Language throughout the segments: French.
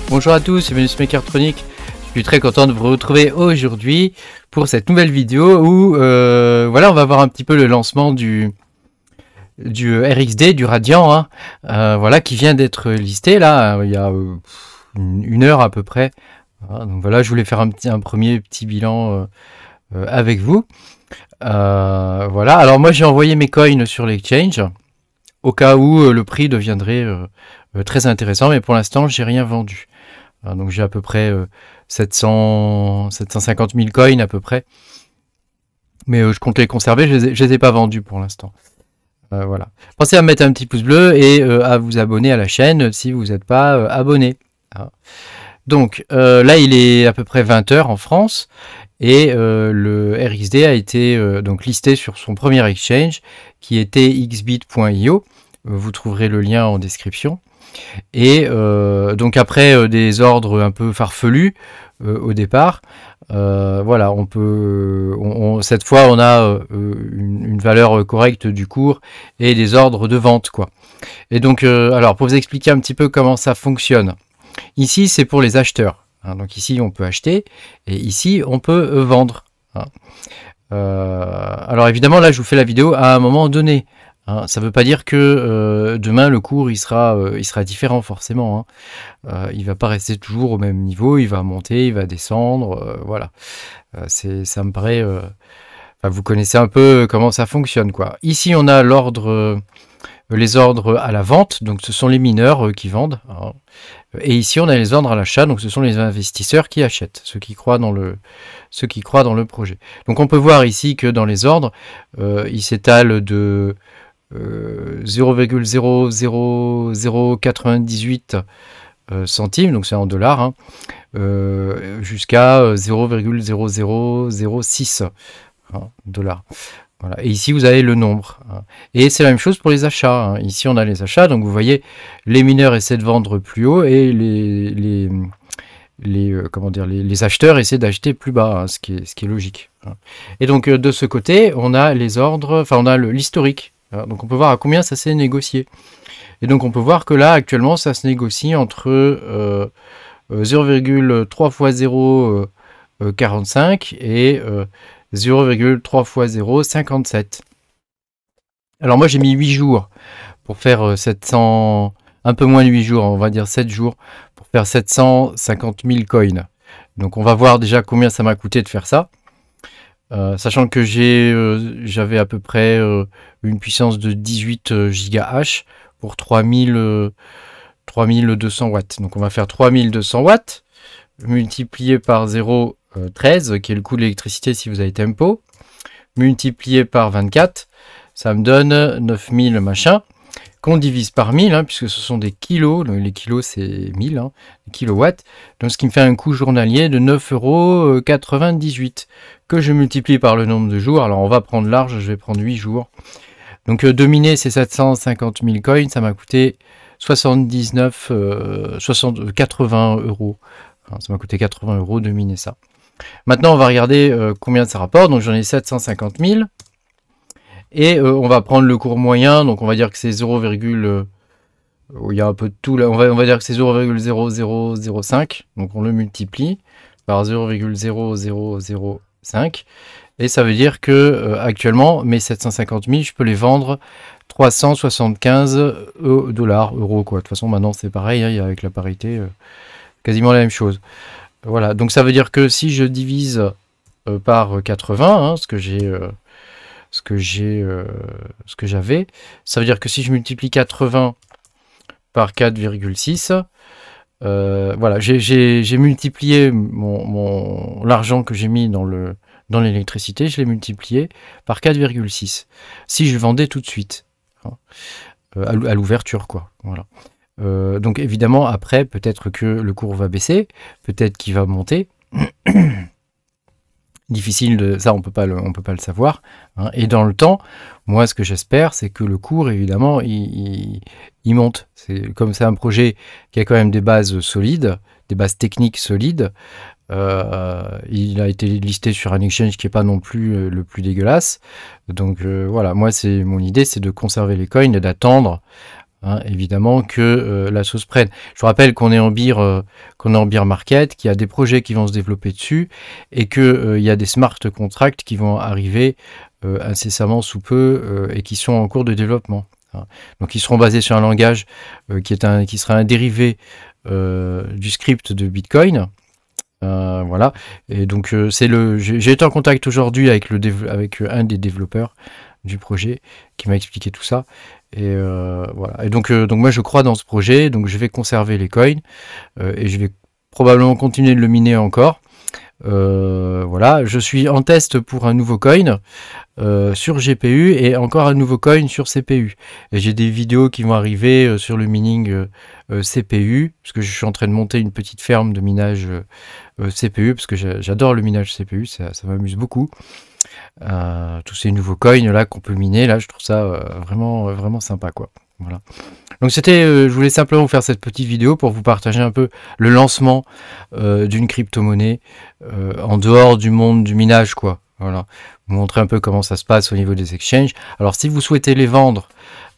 Bonjour à tous, c'est Venus Mechatronic. Je suis très content de vous retrouver aujourd'hui pour cette nouvelle vidéo où voilà, on va voir un petit peu le lancement du RXD, du Radiant, hein, voilà, qui vient d'être listé là, il y a une heure à peu près. Voilà, donc voilà, je voulais faire un premier petit bilan avec vous. Voilà, alors moi j'ai envoyé mes coins sur l'exchange au cas où le prix deviendrait très intéressant, mais pour l'instant j'ai rien vendu. Donc j'ai à peu près 750 000 coins à peu près, mais je compte les conserver, je les ai pas vendus pour l'instant. Voilà. Pensez à mettre un petit pouce bleu et à vous abonner à la chaîne si vous n'êtes pas abonné. Donc là il est à peu près 20 h en France et le RXD a été donc listé sur son premier exchange qui était xbit.io. Vous trouverez le lien en description. Et donc après des ordres un peu farfelus au départ, voilà, on peut, cette fois on a une valeur correcte du cours et des ordres de vente, quoi. Et donc alors pour vous expliquer un petit peu comment ça fonctionne, ici c'est pour les acheteurs, hein, donc ici on peut acheter et ici on peut vendre, hein. Alors évidemment là je vous fais la vidéo à un moment donné. Ça ne veut pas dire que demain le cours il sera différent forcément, hein. Il ne va pas rester toujours au même niveau, il va monter, il va descendre, voilà. Ça me paraît... enfin, vous connaissez un peu comment ça fonctionne, quoi. Ici on a l'ordre, les ordres à la vente, donc ce sont les mineurs qui vendent, hein. Et ici on a les ordres à l'achat, donc ce sont les investisseurs qui achètent, ceux qui croient dans le projet. Donc on peut voir ici que dans les ordres, il s'étale de 0,00098 centimes, donc c'est en dollars, hein, jusqu'à 0,0006 dollars. Voilà. Et ici vous avez le nombre, hein. Et c'est la même chose pour les achats, hein. Ici on a les achats, donc vous voyez les mineurs essaient de vendre plus haut et les acheteurs essaient d'acheter plus bas, hein, ce qui est logique, hein. Et donc de ce côté on a les ordres, enfin on a l'historique. Donc on peut voir à combien ça s'est négocié. Et donc on peut voir que là actuellement ça se négocie entre 0,3 fois 0 45 et 0,3 fois 0 57. Alors moi j'ai mis 8 jours pour faire 700, un peu moins de 8 jours, on va dire 7 jours pour faire 750 000 coins. Donc on va voir déjà combien ça m'a coûté de faire ça. Sachant que j'avais à peu près une puissance de 18 GHz pour 3200 watts. Donc on va faire 3200 watts multiplié par 0,13 qui est le coût de l'électricité si vous avez tempo, multiplié par 24, ça me donne 9000 machin, qu'on divise par 1000, hein, puisque ce sont des kilos, donc les kilos c'est 1000, hein, kilowatts, donc ce qui me fait un coût journalier de 9,98 €, que je multiplie par le nombre de jours. Alors on va prendre large, je vais prendre 8 jours. Donc de miner ces 750 000 coins, ça m'a coûté 80 €. Enfin, ça m'a coûté 80 € de miner ça. Maintenant on va regarder combien ça rapporte, donc j'en ai 750 000. Et on va prendre le cours moyen, donc on va dire que c'est 0, il y a un peu de tout là, on va dire que c'est 0,0005, donc on le multiplie par 0,0005, et ça veut dire que actuellement mes 750 000, je peux les vendre 375 €, quoi. De toute façon maintenant c'est pareil, hein, avec la parité, quasiment la même chose. Voilà, donc ça veut dire que si je divise par 80, hein, ce que j'avais, ça veut dire que si je multiplie 80 par 4,6, voilà, j'ai multiplié l'argent que j'ai mis dans l'électricité, je l'ai multiplié par 4,6 si je vendais tout de suite, hein, à l'ouverture, quoi. Voilà. Donc évidemment après peut-être que le cours va baisser, peut-être qu'il va monter. Difficile de ça, on peut pas le savoir, hein. Et dans le temps, moi ce que j'espère c'est que le cours évidemment il monte. Comme c'est un projet qui a quand même des bases solides, des bases techniques solides, il a été listé sur un exchange qui est pas non plus le plus dégueulasse. Donc voilà, moi mon idée c'est de conserver les coins et d'attendre hein, évidemment que la sauce prenne. Je vous rappelle qu'on est en beer market, qu'il y a des projets qui vont se développer dessus et que il y a des smart contracts qui vont arriver incessamment sous peu et qui sont en cours de développement. Hein. Donc ils seront basés sur un langage qui sera un dérivé du script de Bitcoin. Voilà. Et donc j'ai été en contact aujourd'hui avec un des développeurs du projet qui m'a expliqué tout ça. Et voilà. Et donc moi je crois dans ce projet, donc je vais conserver les coins et je vais probablement continuer de le miner encore. Voilà, je suis en test pour un nouveau coin sur GPU et encore un nouveau coin sur CPU. Et j'ai des vidéos qui vont arriver sur le mining CPU, parce que je suis en train de monter une petite ferme de minage CPU, parce que j'adore le minage CPU, ça m'amuse beaucoup. Tous ces nouveaux coins là qu'on peut miner, là je trouve ça vraiment sympa quoi. Voilà. Donc je voulais simplement vous faire cette petite vidéo pour vous partager un peu le lancement d'une crypto-monnaie en dehors du monde du minage quoi. Voilà. Vous montrer un peu comment ça se passe au niveau des exchanges. Alors si vous souhaitez les vendre,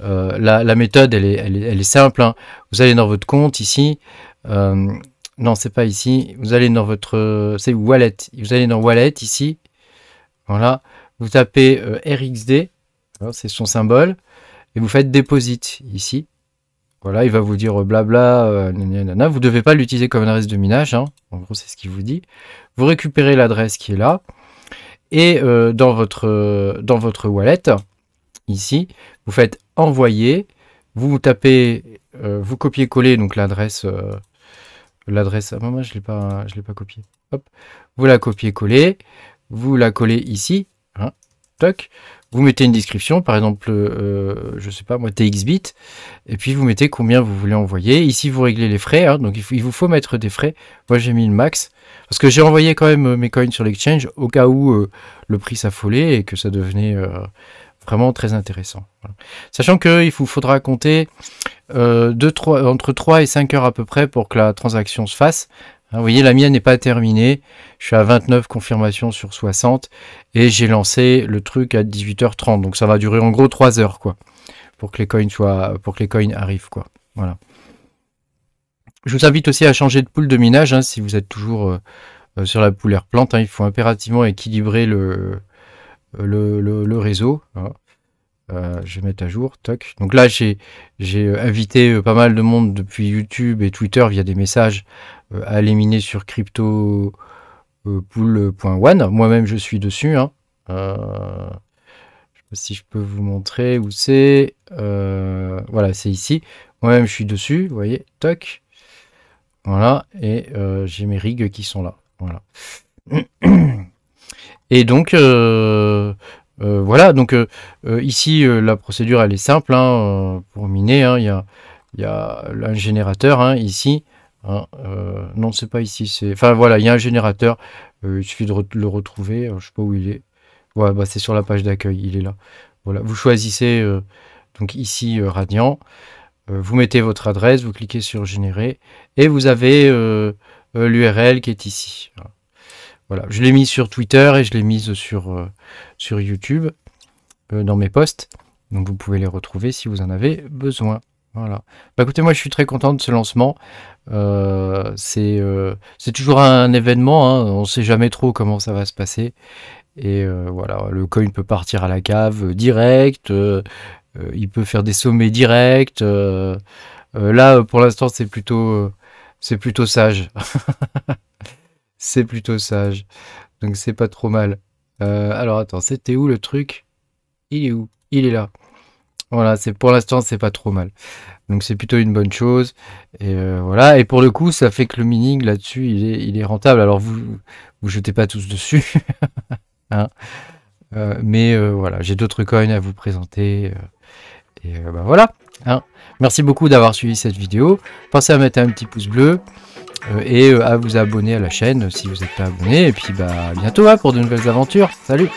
la méthode elle est simple. Hein. Vous allez dans votre compte ici. Non, c'est pas ici. Vous allez dans votre c'est wallet. Vous allez dans wallet ici. Voilà. Vous tapez RXD. C'est son symbole. Et vous faites deposit ici. Voilà, il va vous dire blabla, nanana. Vous ne devez pas l'utiliser comme adresse de minage. Hein. En gros, c'est ce qu'il vous dit. Vous récupérez l'adresse qui est là. Et dans votre wallet, ici, vous faites envoyer. Vous tapez, vous copiez-coller donc l'adresse. Ah, moi, je l'ai pas copié. Hop, vous la copiez-coller. Vous la collez ici. Hein. Toc. Vous mettez une description, par exemple, je sais pas moi, TXBit, et puis vous mettez combien vous voulez envoyer. Ici, vous réglez les frais, hein, donc il vous faut mettre des frais. Moi, j'ai mis le max, parce que j'ai envoyé quand même mes coins sur l'exchange, au cas où le prix s'affolait et que ça devenait vraiment très intéressant. Voilà. Sachant qu'il vous faudra compter entre 3 et 5 heures à peu près pour que la transaction se fasse. Vous voyez, la mienne n'est pas terminée. Je suis à 29 confirmations sur 60 et j'ai lancé le truc à 18h30. Donc ça va durer en gros 3 heures quoi, pour que les coins arrivent quoi. Voilà. Je vous invite aussi à changer de pool de minage hein, si vous êtes toujours sur la pool Airplant. Hein, il faut impérativement équilibrer le réseau. Hein. Je vais mettre à jour, toc. Donc là, j'ai invité pas mal de monde depuis YouTube et Twitter via des messages à aller miner sur cryptopool.one. Moi-même, je suis dessus. Hein. Je sais pas si je peux vous montrer où c'est. Voilà, c'est ici. Moi-même, je suis dessus. Vous voyez, toc. Voilà, et j'ai mes rigs qui sont là. Voilà. Et donc... voilà, donc ici la procédure elle est simple hein, pour miner, hein, il y a un générateur hein, ici, hein, non c'est pas ici, enfin voilà, il y a un générateur, il suffit de le retrouver, je sais pas où il est, ouais, bah, c'est sur la page d'accueil, il est là, voilà, vous choisissez donc ici Radiant, vous mettez votre adresse, vous cliquez sur générer, et vous avez l'URL qui est ici, voilà, je l'ai mise sur Twitter et je l'ai mise sur YouTube dans mes posts. Donc vous pouvez les retrouver si vous en avez besoin. Voilà. Bah, écoutez, moi je suis très content de ce lancement. C'est toujours un événement. Hein. On ne sait jamais trop comment ça va se passer. Et voilà, le coin peut partir à la cave direct. Il peut faire des sommets directs. Là, pour l'instant, c'est plutôt sage. C'est plutôt sage. Donc c'est pas trop mal. Alors attends, c'était où le truc? Il est où? Il est là. Voilà, pour l'instant c'est pas trop mal. Donc c'est plutôt une bonne chose. Et voilà. Et pour le coup, ça fait que le mining là-dessus, il est rentable. Alors vous jetez pas tous dessus. Hein, mais voilà, j'ai d'autres coins à vous présenter. Et bah voilà. Hein. Merci beaucoup d'avoir suivi cette vidéo. Pensez à mettre un petit pouce bleu. Et à vous abonner à la chaîne si vous n'êtes pas abonné. Et puis bah à bientôt hein, pour de nouvelles aventures. Salut!